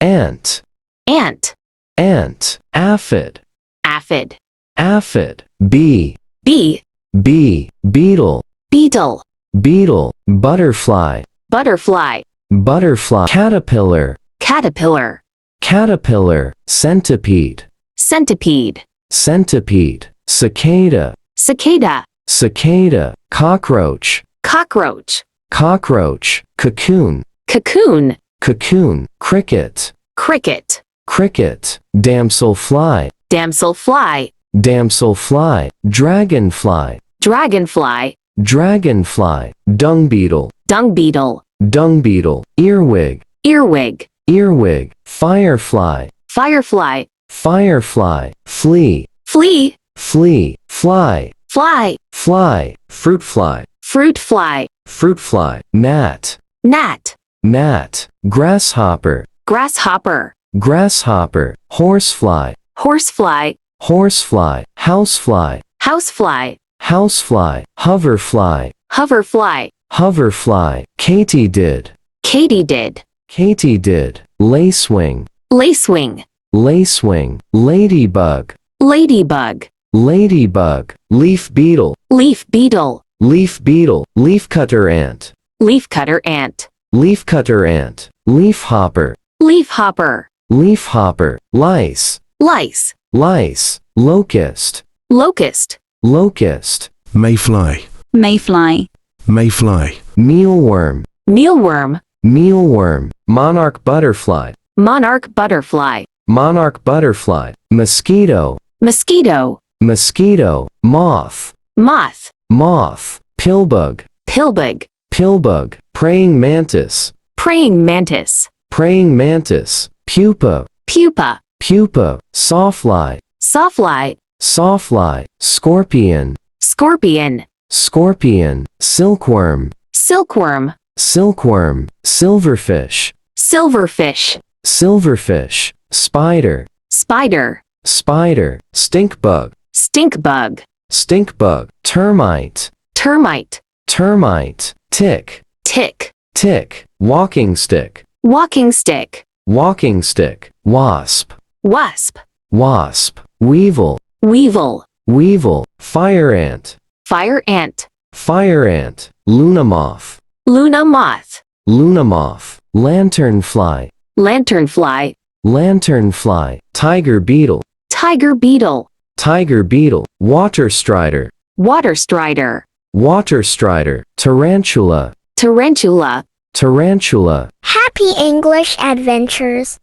ant, ant, ant, aphid, aphid, aphid, bee, bee, bee, beetle, beetle, beetle, butterfly, butterfly, butterfly, caterpillar, caterpillar, caterpillar, centipede, centipede, centipede, cicada, cicada, cicada, cockroach, cockroach, cockroach, cocoon, cocoon, cocoon, cricket, cricket, cricket, damselfly, damselfly, damselfly, dragonfly, dragonfly, dragonfly, dung beetle, dung beetle, dung beetle, earwig, earwig, earwig, firefly, firefly, firefly, flea, flea, flea, fly, fly, fly, fruit fly, fruit fly, fruit fly, gnat, gnat, gnat, grasshopper, grasshopper, grasshopper, horsefly, horsefly, horsefly, housefly, housefly, housefly, hoverfly, hoverfly, hoverfly, katydid, katydid, katydid, lacewing, lacewing, lacewing, ladybug, ladybug, ladybug, leaf beetle, leaf beetle, leaf beetle, leafcutter ant, leafcutter ant, leafcutter ant, leafhopper, leafhopper, leafhopper, lice, lice, lice, locust, locust, locust, mayfly, mayfly, mayfly, mealworm, mealworm, mealworm, monarch butterfly, monarch butterfly, monarch butterfly, mosquito, mosquito, mosquito, moth, moth, moth, pillbug, pillbug, pillbug, praying mantis, praying mantis, praying mantis, pupa, pupa, pupa, sawfly, sawfly, sawfly, scorpion, scorpion, scorpion, silkworm, silkworm, silkworm, silverfish, silverfish, silverfish, spider, spider, spider, stinkbug, stinkbug, stinkbug, termite, termite, termite, tick, tick, tick, walking stick, walking stick, walking stick, wasp, wasp, wasp, weevil, weevil, weevil, fire ant, fire ant, fire ant, luna moth, luna moth, luna moth, lanternfly, lanternfly, lanternfly, tiger beetle, tiger beetle, tiger beetle, water strider, water strider, water strider, tarantula, tarantula. tarantula. Happy English adventures!